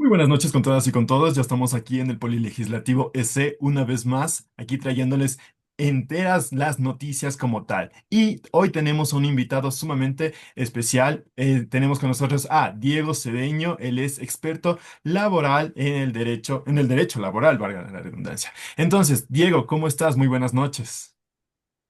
Muy buenas noches con todas y con todos. Ya estamos aquí en el Polilegislativo EC una vez más, aquí trayéndoles enteras las noticias como tal. Y hoy tenemos un invitado sumamente especial. Tenemos con nosotros a Diego Cedeño. Él es experto laboral en el derecho laboral, valga la redundancia. Entonces, Diego, ¿cómo estás? Muy buenas noches.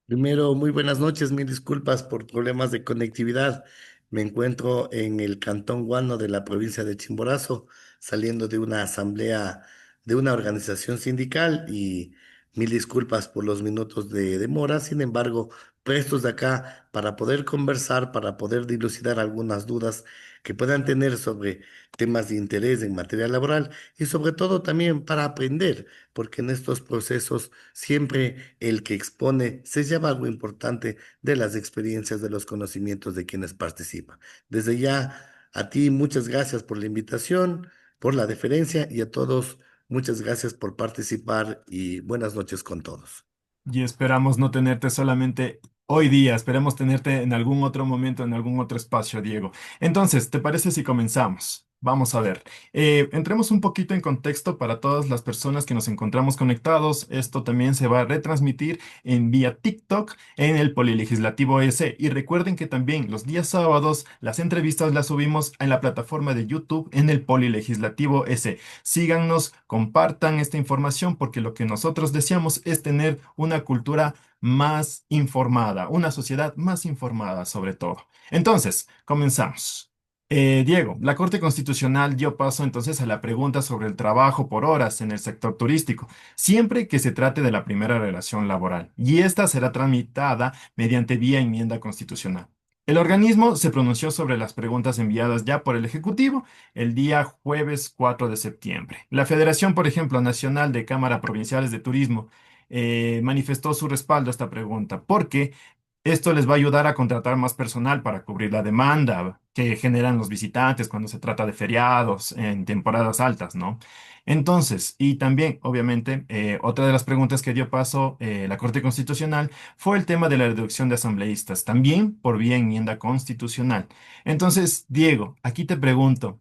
Primero, muy buenas noches, mil disculpas por problemas de conectividad. Me encuentro en el Cantón Guano de la provincia de Chimborazo, saliendo de una asamblea de una organización sindical y mil disculpas por los minutos de demora. Sin embargo, prestos de acá para poder conversar, para poder dilucidar algunas dudas que puedan tener sobre temas de interés en materia laboral y sobre todo también para aprender, porque en estos procesos siempre el que expone se lleva algo importante de las experiencias, de los conocimientos de quienes participan. Desde ya, a ti muchas gracias por la invitación, por la deferencia y a todos muchas gracias por participar y buenas noches con todos. Y esperamos no tenerte solamente hoy día, esperemos tenerte en algún otro momento, en algún otro espacio, Diego. Entonces, ¿te parece si comenzamos? Vamos a ver. Entremos un poquito en contexto para todas las personas que nos encontramos conectados. Esto también se va a retransmitir en vía TikTok en el Polilegislativo S. Y recuerden que también los días sábados las entrevistas las subimos en la plataforma de YouTube en el Polilegislativo S. Síganos, compartan esta información porque lo que nosotros deseamos es tener una cultura más informada, una sociedad más informada sobre todo. Entonces, comenzamos. Diego, la Corte Constitucional dio paso entonces a la pregunta sobre el trabajo por horas en el sector turístico, siempre que se trate de la primera relación laboral, y esta será tramitada mediante vía enmienda constitucional. El organismo se pronunció sobre las preguntas enviadas ya por el Ejecutivo el día jueves 4 de septiembre. La Federación, por ejemplo, Nacional de Cámara Provinciales de Turismo manifestó su respaldo a esta pregunta porque esto les va a ayudar a contratar más personal para cubrir la demanda que generan los visitantes cuando se trata de feriados en temporadas altas, ¿no? Entonces, y también, obviamente, otra de las preguntas que dio paso la Corte Constitucional fue el tema de la reducción de asambleístas, también por vía enmienda constitucional. Entonces, Diego, aquí te pregunto,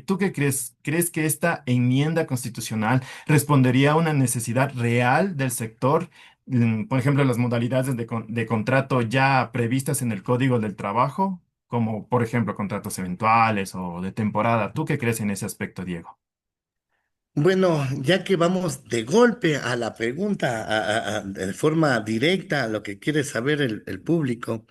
¿tú qué crees? ¿Crees que esta enmienda constitucional respondería a una necesidad real del sector? Por ejemplo, las modalidades de contrato ya previstas en el Código del Trabajo, como por ejemplo contratos eventuales o de temporada. ¿Tú qué crees en ese aspecto, Diego? Bueno, ya que vamos de golpe a la pregunta, de forma directa a lo que quiere saber el público.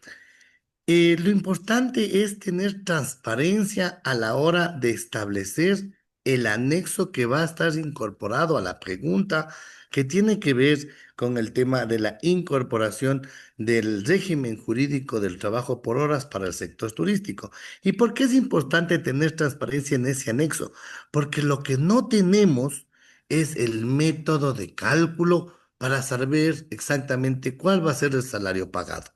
Lo importante es tener transparencia a la hora de establecer el anexo que va a estar incorporado a la pregunta que tiene que ver con el tema de la incorporación del régimen jurídico del trabajo por horas para el sector turístico. ¿Y por qué es importante tener transparencia en ese anexo? Porque lo que no tenemos es el método de cálculo para saber exactamente cuál va a ser el salario pagado.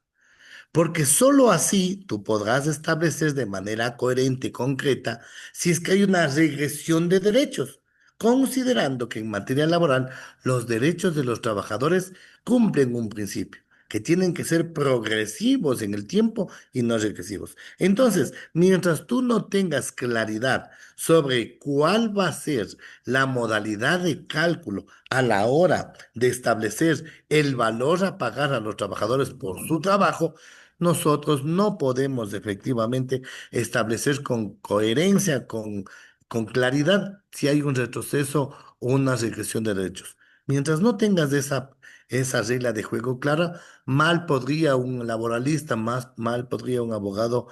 Porque sólo así tú podrás establecer de manera coherente y concreta si es que hay una regresión de derechos, considerando que en materia laboral los derechos de los trabajadores cumplen un principio, que tienen que ser progresivos en el tiempo y no regresivos. Entonces, mientras tú no tengas claridad sobre cuál va a ser la modalidad de cálculo a la hora de establecer el valor a pagar a los trabajadores por su trabajo, nosotros no podemos efectivamente establecer con coherencia, con claridad, si hay un retroceso o una regresión de derechos. Mientras no tengas esa regla de juego clara, mal podría un laboralista, más mal podría un abogado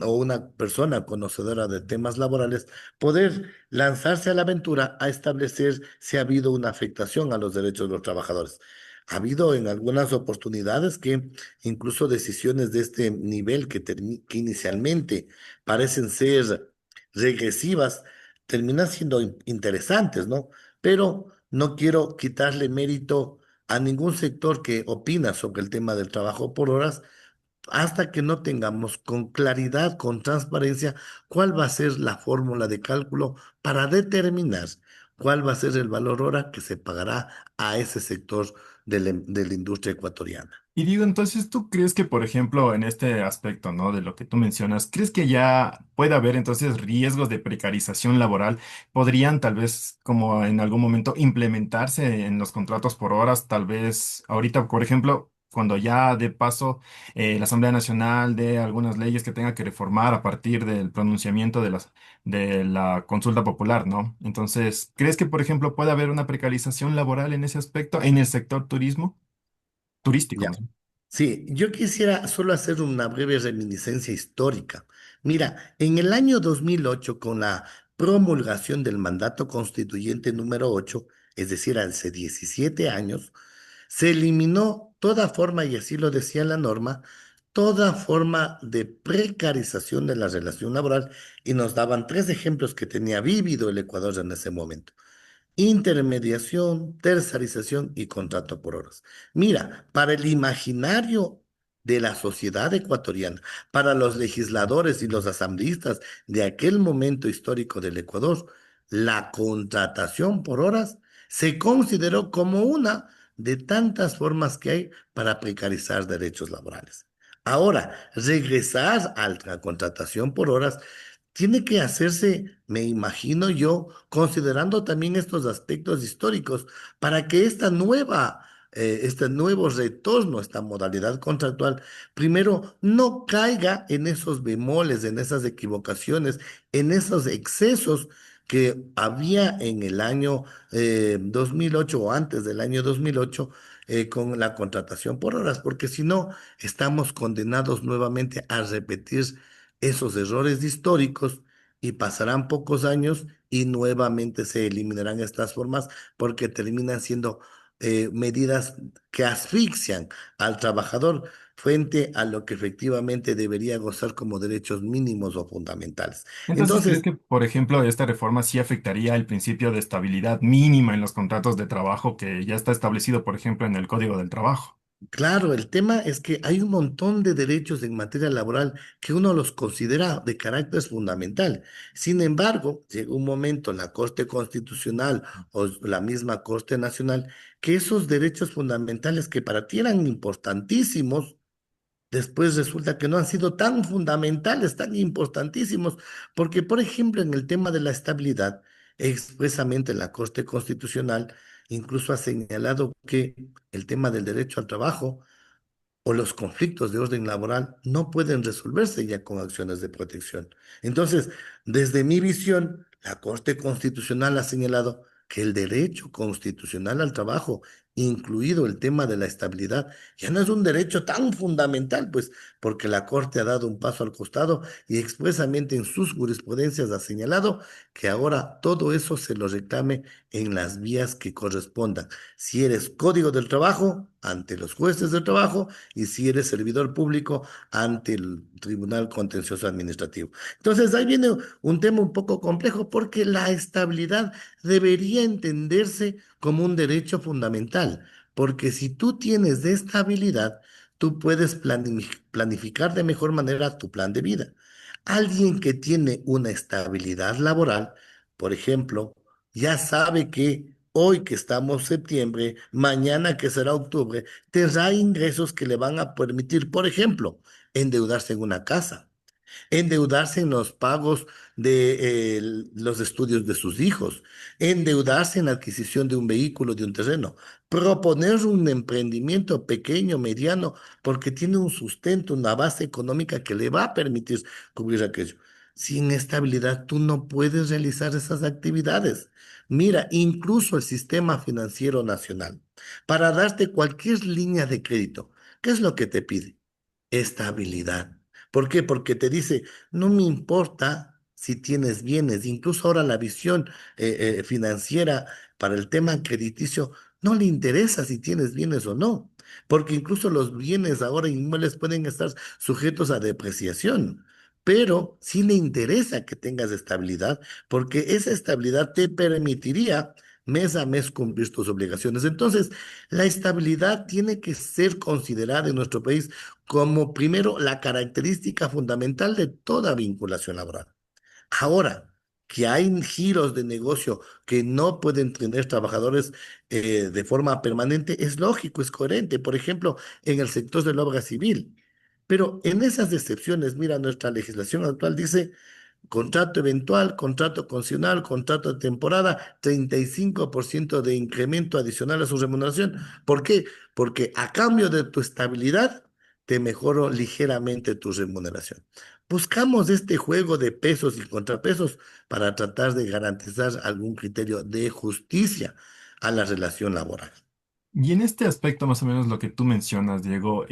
o una persona conocedora de temas laborales poder lanzarse a la aventura a establecer si ha habido una afectación a los derechos de los trabajadores. Ha habido en algunas oportunidades que incluso decisiones de este nivel que inicialmente parecen ser regresivas, terminan siendo interesantes, ¿no? Pero no quiero quitarle mérito a ningún sector que opina sobre el tema del trabajo por horas hasta que no tengamos con claridad, con transparencia, cuál va a ser la fórmula de cálculo para determinar cuál va a ser el valor hora que se pagará a ese sector de la industria ecuatoriana. Y digo, entonces, ¿tú crees que, por ejemplo, en este aspecto, ¿no? De lo que tú mencionas, ¿crees que ya puede haber entonces riesgos de precarización laboral? ¿Podrían tal vez, como en algún momento, implementarse en los contratos por horas? Tal vez ahorita, por ejemplo, cuando ya de paso la Asamblea Nacional de algunas leyes que tenga que reformar a partir del pronunciamiento de la consulta popular, ¿no? Entonces, ¿crees que, por ejemplo, puede haber una precarización laboral en ese aspecto, en el sector turístico, Ya. más bien? Sí, yo quisiera solo hacer una breve reminiscencia histórica. Mira, en el año 2008, con la promulgación del mandato constituyente número 8, es decir, hace 17 años, se eliminó toda forma, y así lo decía la norma, toda forma de precarización de la relación laboral, y nos daban tres ejemplos que tenía vívido el Ecuador en ese momento: intermediación, tercerización y contrato por horas. Mira, para el imaginario de la sociedad ecuatoriana, para los legisladores y los asambleístas de aquel momento histórico del Ecuador, la contratación por horas se consideró como una de tantas formas que hay para precarizar derechos laborales. Ahora, regresar a la contratación por horas tiene que hacerse, me imagino yo, considerando también estos aspectos históricos, para que este nuevo retorno, esta modalidad contractual, primero no caiga en esos bemoles, en esas equivocaciones, en esos excesos que había en el año 2008 o antes del año 2008 con la contratación por horas, porque si no, estamos condenados nuevamente a repetir esos errores históricos y pasarán pocos años y nuevamente se eliminarán estas formas porque terminan siendo medidas que asfixian al trabajador frente a lo que efectivamente debería gozar como derechos mínimos o fundamentales. Entonces, ¿crees Entonces, que, por ejemplo, esta reforma sí afectaría el principio de estabilidad mínima en los contratos de trabajo que ya está establecido, por ejemplo, en el Código del Trabajo? claro, el tema es que hay un montón de derechos en materia laboral que uno los considera de carácter fundamental. Sin embargo, llega un momento en la Corte Constitucional o la misma Corte Nacional que esos derechos fundamentales que para ti eran importantísimos, después resulta que no han sido tan fundamentales, tan importantísimos, porque, por ejemplo, en el tema de la estabilidad, expresamente la Corte Constitucional incluso ha señalado que el tema del derecho al trabajo o los conflictos de orden laboral no pueden resolverse ya con acciones de protección. Entonces, desde mi visión, la Corte Constitucional ha señalado que el derecho constitucional al trabajo, incluido el tema de la estabilidad, ya no es un derecho tan fundamental, pues porque la Corte ha dado un paso al costado y expresamente en sus jurisprudencias ha señalado que ahora todo eso se lo reclame en las vías que correspondan. Si eres Código del Trabajo, ante los jueces del trabajo, y si eres servidor público ante el Tribunal Contencioso Administrativo. Entonces, ahí viene un tema un poco complejo porque la estabilidad debería entenderse como un derecho fundamental, porque si tú tienes de estabilidad, tú puedes planificar de mejor manera tu plan de vida. Alguien que tiene una estabilidad laboral, por ejemplo, ya sabe que hoy que estamos septiembre, mañana que será octubre, tendrá ingresos que le van a permitir, por ejemplo, endeudarse en una casa, endeudarse en los pagos de los estudios de sus hijos, endeudarse en la adquisición de un vehículo, de un terreno, proponer un emprendimiento pequeño, mediano, porque tiene un sustento, una base económica que le va a permitir cubrir aquello. Sin estabilidad, tú no puedes realizar esas actividades. Mira, incluso el sistema financiero nacional, para darte cualquier línea de crédito, ¿qué es lo que te pide? Estabilidad. ¿Por qué? Porque te dice, no me importa si tienes bienes, incluso ahora la visión financiera para el tema crediticio, no le interesa si tienes bienes o no, porque incluso los bienes ahora inmuebles pueden estar sujetos a depreciación, pero sí le interesa que tengas estabilidad, porque esa estabilidad te permitiría mes a mes cumplir tus obligaciones. Entonces, la estabilidad tiene que ser considerada en nuestro país como primero la característica fundamental de toda vinculación laboral. Ahora, que hay giros de negocio que no pueden tener trabajadores de forma permanente, es lógico, es coherente. Por ejemplo, en el sector de la obra civil. Pero en esas excepciones, mira, nuestra legislación actual dice contrato eventual, contrato condicional, contrato de temporada, 35% de incremento adicional a su remuneración. ¿Por qué? Porque a cambio de tu estabilidad, te mejoro ligeramente tu remuneración. Buscamos este juego de pesos y contrapesos para tratar de garantizar algún criterio de justicia a la relación laboral. Y en este aspecto, más o menos lo que tú mencionas, Diego,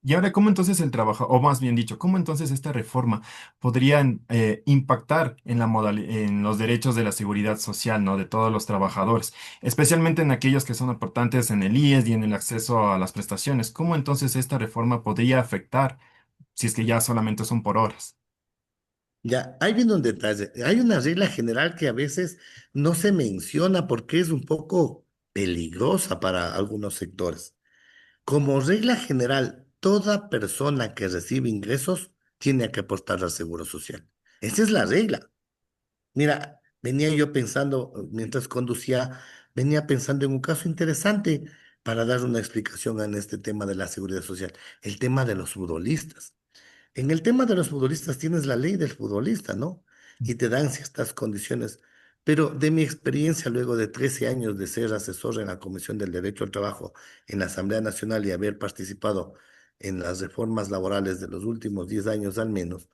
y ahora, ¿cómo entonces el trabajo, o más bien dicho, cómo entonces esta reforma podría impactar en en los derechos de la seguridad social, ¿no? De todos los trabajadores, especialmente en aquellos que son aportantes en el IES y en el acceso a las prestaciones? ¿Cómo entonces esta reforma podría afectar si es que ya solamente son por horas? Ya, ahí viene un detalle. Hay una regla general que a veces no se menciona porque es un poco peligrosa para algunos sectores. Como regla general, toda persona que recibe ingresos tiene que aportar al seguro social. Esa es la regla. Mira, venía yo pensando, mientras conducía, venía pensando en un caso interesante para dar una explicación en este tema de la seguridad social, el tema de los futbolistas. En el tema de los futbolistas tienes la ley del futbolista, ¿no? Y te dan ciertas condiciones. Pero de mi experiencia, luego de 13 años de ser asesor en la Comisión del Derecho al Trabajo en la Asamblea Nacional y haber participado en las reformas laborales de los últimos 10 años al menos,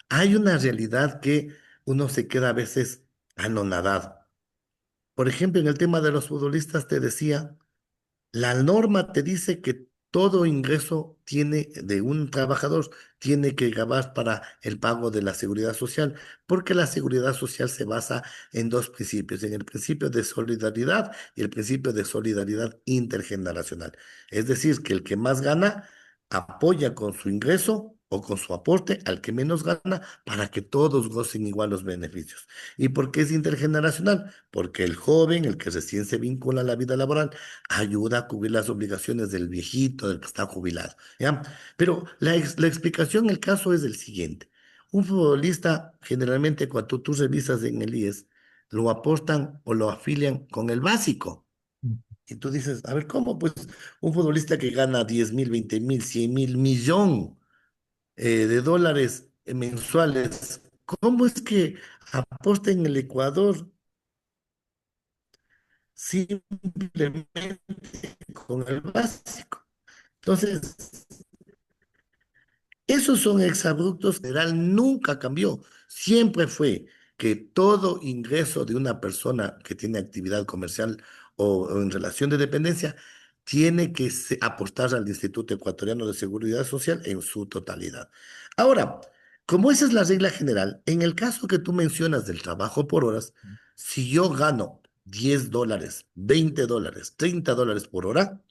hay una realidad que uno se queda a veces anonadado. Por ejemplo, en el tema de los futbolistas te decía, la norma te dice que todo ingreso tiene de un trabajador tiene que grabar para el pago de la seguridad social, porque la seguridad social se basa en dos principios, en el principio de solidaridad y el principio de solidaridad intergeneracional. Es decir, que el que más gana apoya con su ingreso o con su aporte al que menos gana para que todos gocen igual los beneficios. ¿Y por qué es intergeneracional? Porque el joven, el que recién se vincula a la vida laboral, ayuda a cubrir las obligaciones del viejito, del que está jubilado, ¿ya? Pero la explicación, el caso es el siguiente. Un futbolista, generalmente cuando tú revisas en el IES, lo aportan o lo afilian con el básico. Y tú dices, a ver, ¿cómo? Pues un futbolista que gana 10.000, 20.000, 100.000, millón de dólares mensuales, ¿cómo es que aporta en el Ecuador simplemente con el básico? Entonces, esos son exabruptos, general nunca cambió. Siempre fue que todo ingreso de una persona que tiene actividad comercial o en relación de dependencia tiene que apostar al Instituto Ecuatoriano de Seguridad Social en su totalidad. Ahora, como esa es la regla general, en el caso que tú mencionas del trabajo por horas, si yo gano $10, $20, $30 por hora,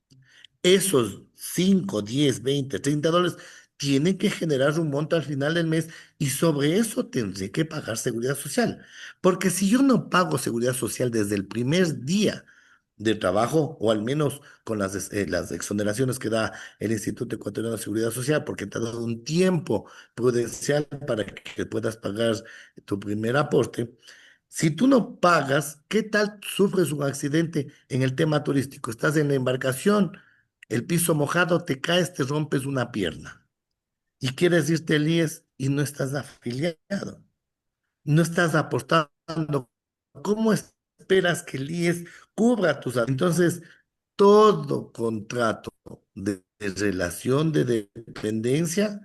esos 5, 10, 20, $30 tienen que generar un monto al final del mes y sobre eso tendré que pagar seguridad social. Porque si yo no pago seguridad social desde el primer día de trabajo, o al menos con las exoneraciones que da el Instituto Ecuatoriano de Seguridad Social, porque te ha dado un tiempo prudencial para que puedas pagar tu primer aporte, si tú no pagas, ¿qué tal sufres un accidente en el tema turístico? Estás en la embarcación, el piso mojado, te caes, te rompes una pierna y quieres irte al IES y no estás afiliado, no estás apostando. ¿Cómo esperas que el IES cubra Entonces, todo contrato de relación de dependencia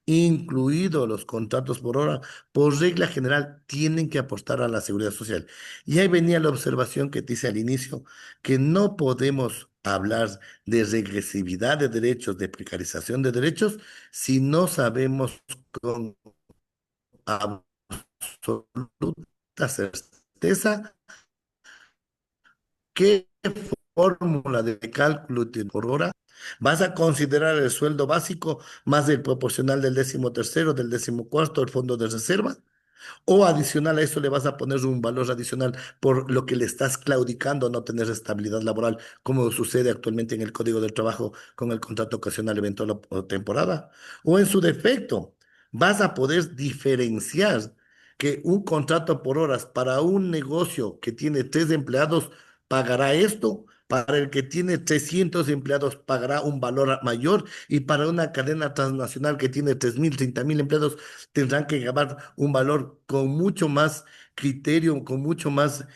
incluidos los contratos por hora, por regla general, tienen que apostar a la seguridad social. Y ahí venía la observación que te hice al inicio, que no podemos hablar de regresividad de derechos, de precarización de derechos, si no sabemos con absoluta certeza qué fórmula de cálculo tiene por hora. Vas a considerar el sueldo básico más el proporcional del 13º, del 14º, el fondo de reserva, o adicional a eso le vas a poner un valor adicional por lo que le estás claudicando a no tener estabilidad laboral, como sucede actualmente en el Código del Trabajo con el contrato ocasional, eventual o temporada. O en su defecto, vas a poder diferenciar que un contrato por horas para un negocio que tiene 3 empleados pagará esto, para el que tiene 300 empleados pagará un valor mayor y para una cadena transnacional que tiene 3.000, 30.000 empleados tendrán que ganar un valor con mucho más criterio, con mucho más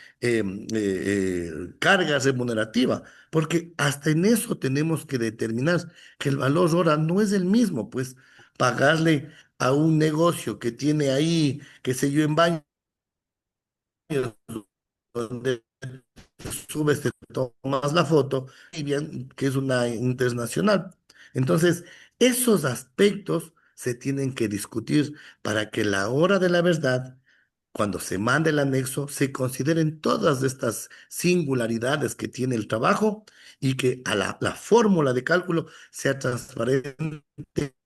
carga remunerativa, porque hasta en eso tenemos que determinar que el valor hora no es el mismo, pues pagarle a un negocio que tiene ahí, qué sé yo, en baños, donde subes, te tomas la foto, y bien que es una internacional. Entonces, esos aspectos se tienen que discutir para que la hora de la verdad, cuando se mande el anexo, se consideren todas estas singularidades que tiene el trabajo y que a la fórmula de cálculo sea transparente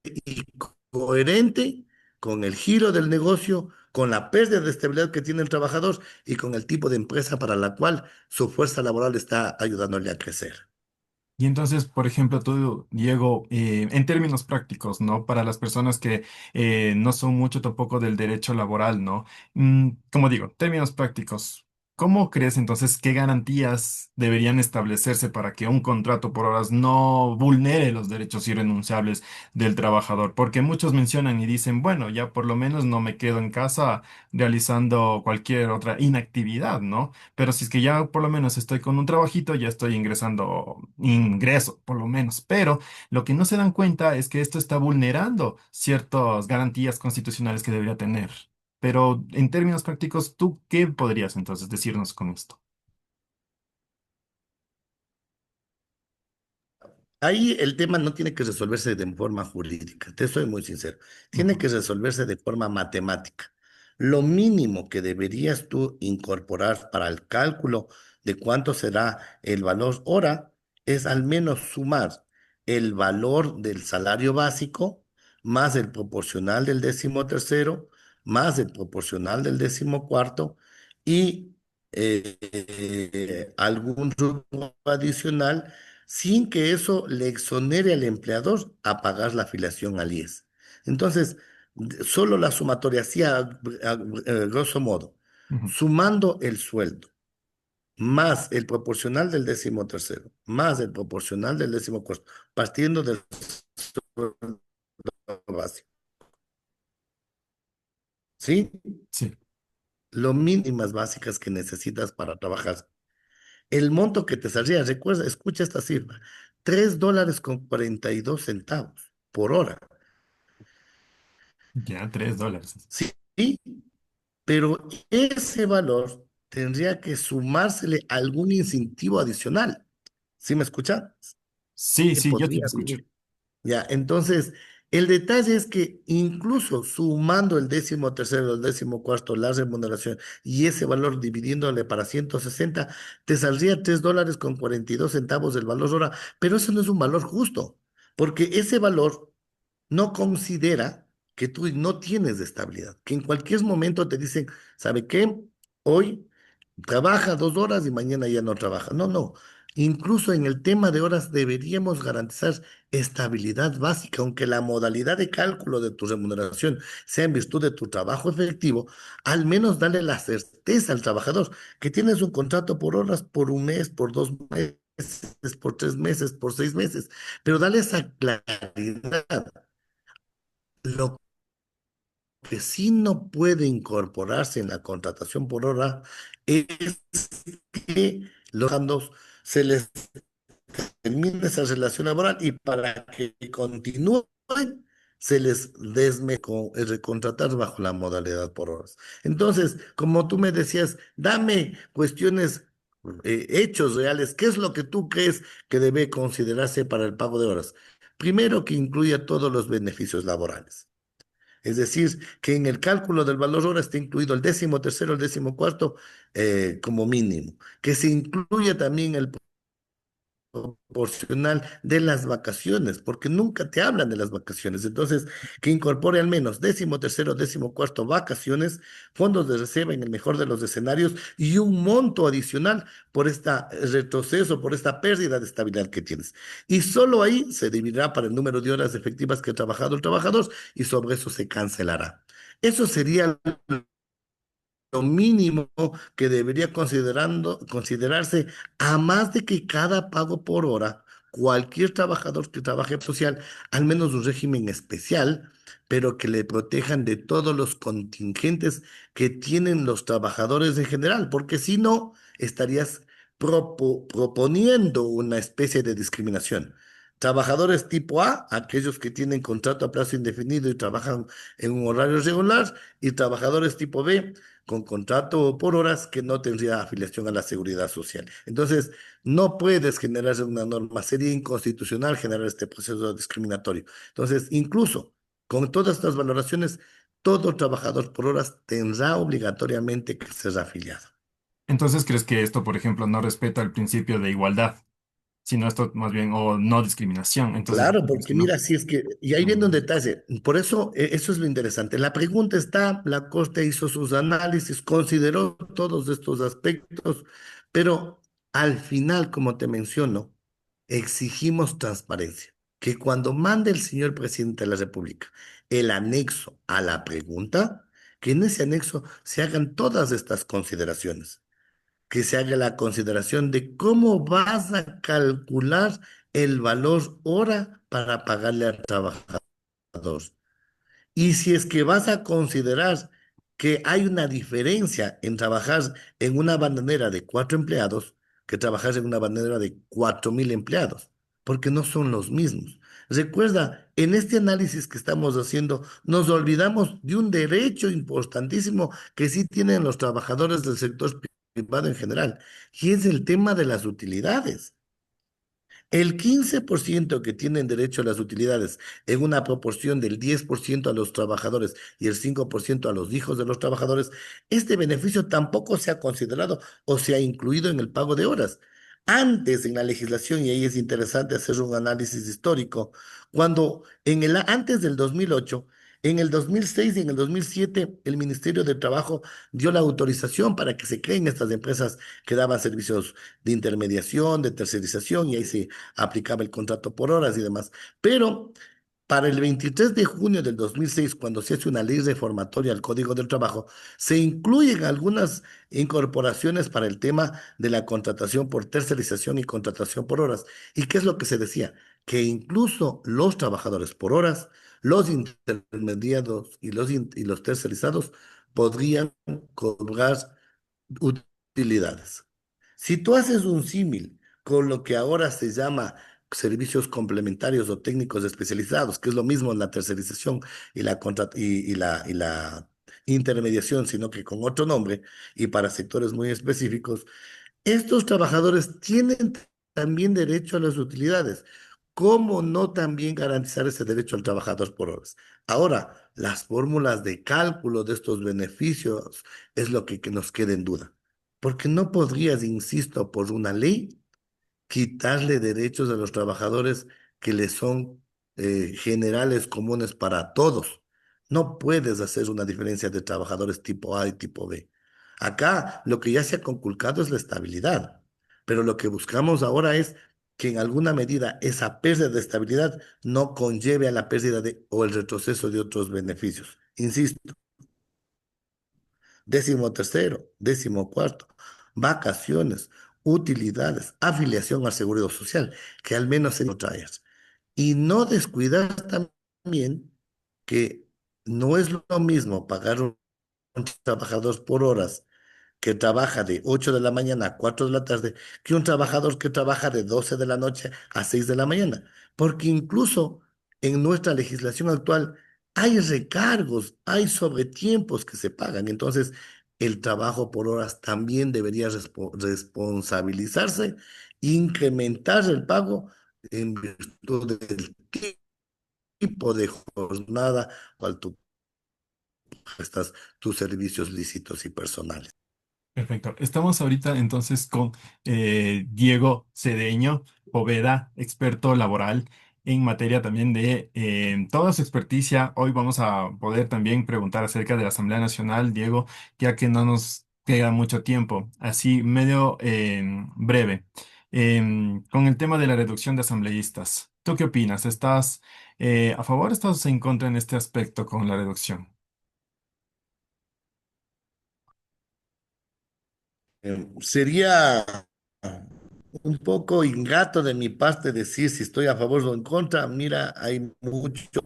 y coherente con el giro del negocio, con la pérdida de estabilidad que tiene el trabajador y con el tipo de empresa para la cual su fuerza laboral está ayudándole a crecer. Y entonces, por ejemplo, tú, Diego, en términos prácticos, ¿no? Para las personas que no son mucho tampoco del derecho laboral, ¿no? Como digo, términos prácticos, ¿cómo crees entonces qué garantías deberían establecerse para que un contrato por horas no vulnere los derechos irrenunciables del trabajador? Porque muchos mencionan y dicen, bueno, ya por lo menos no me quedo en casa realizando cualquier otra inactividad, ¿no? Pero si es que ya por lo menos estoy con un trabajito, ya estoy ingresando ingreso, por lo menos. Pero lo que no se dan cuenta es que esto está vulnerando ciertas garantías constitucionales que debería tener. Pero en términos prácticos, ¿tú qué podrías entonces decirnos con esto? Ahí el tema no tiene que resolverse de forma jurídica, te soy muy sincero, tiene Ujú. que resolverse de forma matemática. Lo mínimo que deberías tú incorporar para el cálculo de cuánto será el valor hora es al menos sumar el valor del salario básico más el proporcional del 13.º, más el proporcional del 14.º y algún rubro adicional sin que eso le exonere al empleador a pagar la afiliación al IES. Entonces, solo la sumatoria, así grosso modo, Ujú. sumando el sueldo, más el proporcional del 13.º, más el proporcional del 14.º, partiendo del sueldo básico, ¿sí? Sí. Lo mínimas básicas que necesitas para trabajar. El monto que te saldría, recuerda, escucha esta cifra, $3.42 por hora. Ya, $3. Sí, pero ese valor tendría que sumársele algún incentivo adicional. ¿Sí me escucha? Sí, Que sí, yo sí te podría escucho. vivir. Ya, entonces, el detalle es que incluso sumando el 13.º, el 14.º, la remuneración y ese valor dividiéndole para 160, te saldría $3.42 el valor hora, pero eso no es un valor justo, porque ese valor no considera que tú no tienes estabilidad, que en cualquier momento te dicen, ¿sabe qué? Hoy trabaja 2 horas y mañana ya no trabaja. No, no. Incluso en el tema de horas deberíamos garantizar estabilidad básica, aunque la modalidad de cálculo de tu remuneración sea en virtud de tu trabajo efectivo, al menos darle la certeza al trabajador que tienes un contrato por horas, por un mes, por 2 meses, por 3 meses, por 6 meses, pero dale esa claridad. Lo que sí no puede incorporarse en la contratación por hora es que los candos se les termine esa relación laboral y para que continúen se les desme con recontratar bajo la modalidad por horas. Entonces, como tú me decías, dame cuestiones, hechos reales, ¿qué es lo que tú crees que debe considerarse para el pago de horas? Primero, que incluya todos los beneficios laborales. Es decir, que en el cálculo del valor hora esté incluido el 13.º, el 14.º como mínimo. Que se incluya también el proporcional de las vacaciones, porque nunca te hablan de las vacaciones. Entonces, que incorpore al menos 13.º, 14.º vacaciones, fondos de reserva en el mejor de los escenarios y un monto adicional por este retroceso, por esta pérdida de estabilidad que tienes. Y solo ahí se dividirá para el número de horas efectivas que ha trabajado el trabajador y sobre eso se cancelará. Eso sería lo mínimo que debería considerarse, a más de que cada pago por hora, cualquier trabajador que trabaje social, al menos un régimen especial, pero que le protejan de todos los contingentes que tienen los trabajadores en general, porque si no, estarías proponiendo una especie de discriminación. Trabajadores tipo A, aquellos que tienen contrato a plazo indefinido y trabajan en un horario regular, y trabajadores tipo B, con contrato por horas que no tendría afiliación a la seguridad social. Entonces, no puedes generar una norma, sería inconstitucional generar este proceso discriminatorio. Entonces, incluso con todas estas valoraciones, todo trabajador por horas tendrá obligatoriamente que ser afiliado. Entonces, ¿crees que esto, por ejemplo, no respeta el principio de igualdad, sino esto más bien, o no discriminación? Entonces, Claro, pues, porque no. mira, si es que, y ahí viene un Mm. detalle, por eso eso es lo interesante. La pregunta está, la Corte hizo sus análisis, consideró todos estos aspectos, pero al final, como te menciono, exigimos transparencia, que cuando mande el señor presidente de la República el anexo a la pregunta, que en ese anexo se hagan todas estas consideraciones, que se haga la consideración de cómo vas a calcular el valor hora para pagarle al trabajador. Y si es que vas a considerar que hay una diferencia en trabajar en una bananera de 4 empleados que trabajar en una bananera de 4.000 empleados, porque no son los mismos. Recuerda, en este análisis que estamos haciendo, nos olvidamos de un derecho importantísimo que sí tienen los trabajadores del sector privado en general, y es el tema de las utilidades. El 15% que tienen derecho a las utilidades en una proporción del 10% a los trabajadores y el 5% a los hijos de los trabajadores, este beneficio tampoco se ha considerado o se ha incluido en el pago de horas. Antes en la legislación, y ahí es interesante hacer un análisis histórico, cuando antes del 2008, en el 2006 y en el 2007, el Ministerio de Trabajo dio la autorización para que se creen estas empresas que daban servicios de intermediación, de tercerización, y ahí se aplicaba el contrato por horas y demás. Pero para el 23 de junio del 2006, cuando se hace una ley reformatoria al Código del Trabajo, se incluyen algunas incorporaciones para el tema de la contratación por tercerización y contratación por horas. ¿Y qué es lo que se decía? Que incluso los trabajadores por horas, los intermediados y los tercerizados podrían cobrar utilidades. Si tú haces un símil con lo que ahora se llama servicios complementarios o técnicos especializados, que es lo mismo en la tercerización y la intermediación, sino que con otro nombre y para sectores muy específicos, estos trabajadores tienen también derecho a las utilidades. ¿Cómo no también garantizar ese derecho al trabajador por horas? Ahora, las fórmulas de cálculo de estos beneficios es lo que nos queda en duda. Porque no podrías, insisto, por una ley, quitarle derechos a los trabajadores que les son generales comunes para todos. No puedes hacer una diferencia de trabajadores tipo A y tipo B. Acá lo que ya se ha conculcado es la estabilidad, pero lo que buscamos ahora es que en alguna medida esa pérdida de estabilidad no conlleve a la pérdida o el retroceso de otros beneficios. Insisto, 13º, 14º, vacaciones, utilidades, afiliación al Seguro Social, que al menos se traes. Y no descuidar también que no es lo mismo pagar un trabajador por horas que trabaja de 8 de la mañana a 4 de la tarde que un trabajador que trabaja de 12 de la noche a 6 de la mañana. Porque incluso en nuestra legislación actual hay recargos, hay sobretiempos que se pagan. Entonces, el trabajo por horas también debería responsabilizarse, incrementar el pago en virtud del tipo de jornada cual tú prestas tus servicios lícitos y personales. Perfecto. Estamos ahorita entonces con Diego Cedeño Poveda, experto laboral en materia también de toda su experticia. Hoy vamos a poder también preguntar acerca de la Asamblea Nacional, Diego, ya que no nos queda mucho tiempo. Así, medio breve. Con el tema de la reducción de asambleístas, ¿tú qué opinas? ¿Estás a favor o estás en contra en este aspecto con la reducción? Sería un poco ingrato de mi parte decir si estoy a favor o en contra. Mira, hay muchos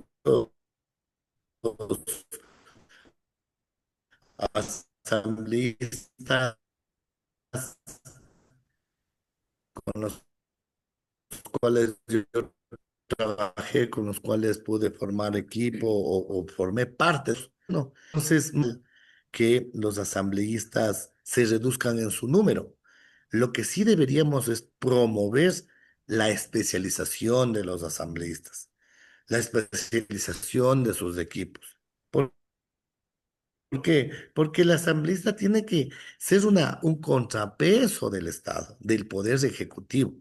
asambleístas con los cuales yo trabajé, con los cuales pude formar equipo o formé parte. No, entonces que los asambleístas se reduzcan en su número. Lo que sí deberíamos es promover la especialización de los asambleístas, la especialización de sus equipos. ¿Por qué? Porque el asambleísta tiene que ser un contrapeso del Estado, del poder ejecutivo.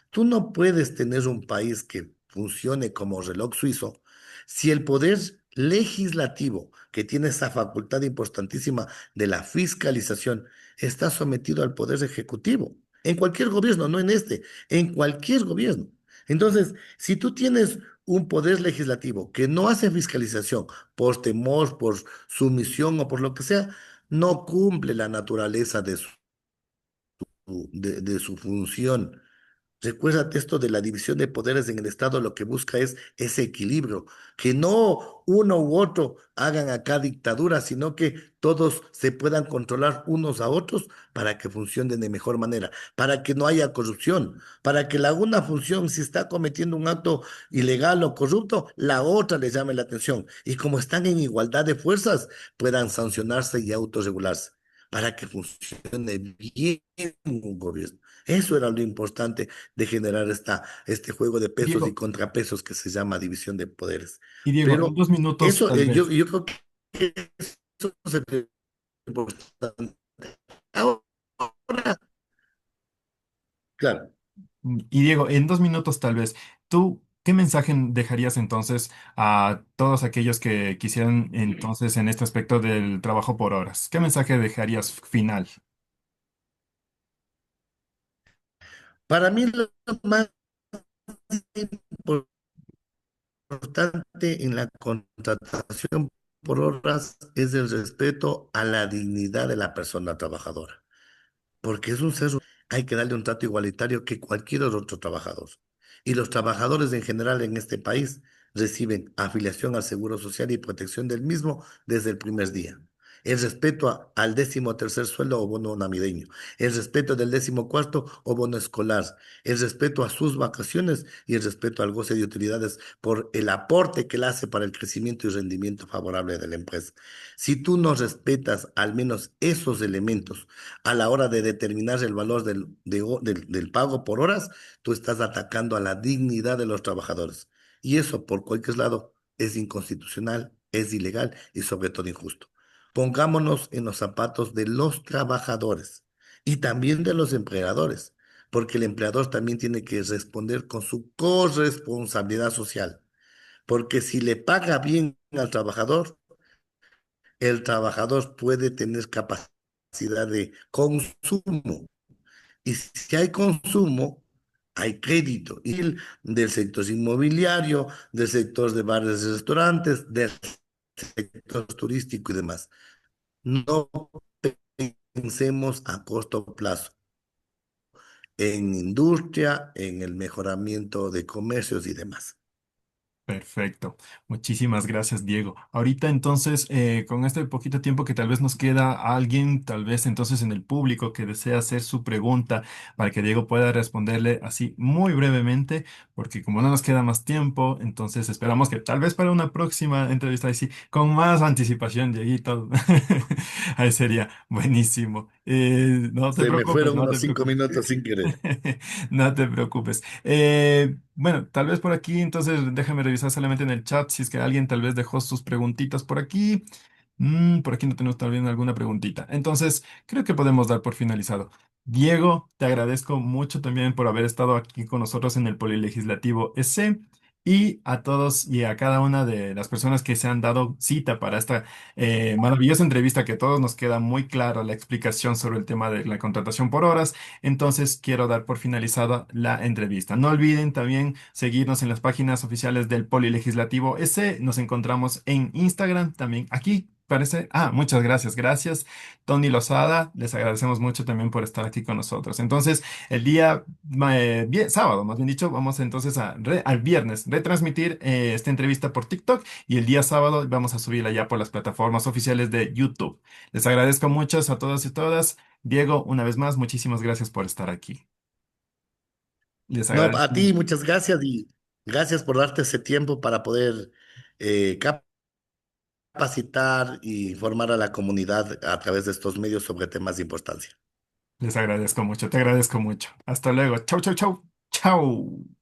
Tú no puedes tener un país que funcione como reloj suizo si el poder legislativo, que tiene esa facultad importantísima de la fiscalización, está sometido al poder ejecutivo. En cualquier gobierno, no en este, en cualquier gobierno. Entonces, si tú tienes un poder legislativo que no hace fiscalización por temor, por sumisión o por lo que sea, no cumple la naturaleza de su función. Recuérdate esto de la división de poderes en el Estado, lo que busca es ese equilibrio, que no uno u otro hagan acá dictadura, sino que todos se puedan controlar unos a otros para que funcionen de mejor manera, para que no haya corrupción, para que la una función, si está cometiendo un acto ilegal o corrupto, la otra le llame la atención. Y como están en igualdad de fuerzas, puedan sancionarse y autorregularse, para que funcione bien un gobierno. Eso era lo importante de generar este juego de pesos y Diego, contrapesos que se llama división de poderes. y Diego, en Pero 2 minutos eso, tal vez. yo creo que eso es importante. Ahora, claro, Y Diego, en 2 minutos tal vez, ¿tú qué mensaje dejarías entonces a todos aquellos que quisieran entonces en este aspecto del trabajo por horas? ¿Qué mensaje dejarías final? para mí lo más importante en la contratación por horas es el respeto a la dignidad de la persona trabajadora, porque es un ser, hay que darle un trato igualitario que cualquier otro trabajador. Y los trabajadores en general en este país reciben afiliación al Seguro Social y protección del mismo desde el primer día. El respeto al 13º sueldo o bono navideño, el respeto del 14º o bono escolar, el respeto a sus vacaciones y el respeto al goce de utilidades por el aporte que él hace para el crecimiento y rendimiento favorable de la empresa. Si tú no respetas al menos esos elementos, a la hora de determinar el valor del pago por horas, tú estás atacando a la dignidad de los trabajadores. Y eso, por cualquier lado, es inconstitucional, es ilegal y sobre todo injusto. Pongámonos en los zapatos de los trabajadores y también de los empleadores, porque el empleador también tiene que responder con su corresponsabilidad social, porque si le paga bien al trabajador, el trabajador puede tener capacidad de consumo. Y si hay consumo, hay crédito. Y del sector inmobiliario, del sector de bares y restaurantes, del sector turístico y demás. No pensemos a corto plazo en industria, en el mejoramiento de comercios y demás. Perfecto. Muchísimas gracias, Diego. Ahorita entonces, con este poquito tiempo que tal vez nos queda, alguien tal vez entonces en el público que desea hacer su pregunta para que Diego pueda responderle así muy brevemente, porque como no nos queda más tiempo, entonces esperamos que tal vez para una próxima entrevista, ahí sí, con más anticipación, Dieguito, ahí sería buenísimo. No te Se me preocupes, fueron no te unos cinco preocupes. minutos sin querer. No te preocupes. Bueno, tal vez por aquí, entonces déjame revisar solamente en el chat si es que alguien tal vez dejó sus preguntitas por aquí. Por aquí no tenemos también alguna preguntita. Entonces, creo que podemos dar por finalizado. Diego, te agradezco mucho también por haber estado aquí con nosotros en el Polilegislativo S y a todos y a cada una de las personas que se han dado cita para esta maravillosa entrevista que a todos nos queda muy claro la explicación sobre el tema de la contratación por horas. Entonces, quiero dar por finalizada la entrevista. No olviden también seguirnos en las páginas oficiales del Polilegislativo S. Nos encontramos en Instagram, también aquí parece? Ah, muchas gracias. Gracias, Tony Lozada. Les agradecemos mucho también por estar aquí con nosotros. Entonces, el día sábado, más bien dicho, vamos entonces al viernes retransmitir esta entrevista por TikTok y el día sábado vamos a subirla ya por las plataformas oficiales de YouTube. Les agradezco mucho a todos y todas. Diego, una vez más, muchísimas gracias por estar aquí. Les No, a agradezco ti mucho. muchas gracias y gracias por darte ese tiempo para poder capacitar y informar a la comunidad a través de estos medios sobre temas de importancia. Les agradezco mucho. Te agradezco mucho. Hasta luego. Chau, chau, chau. Chau.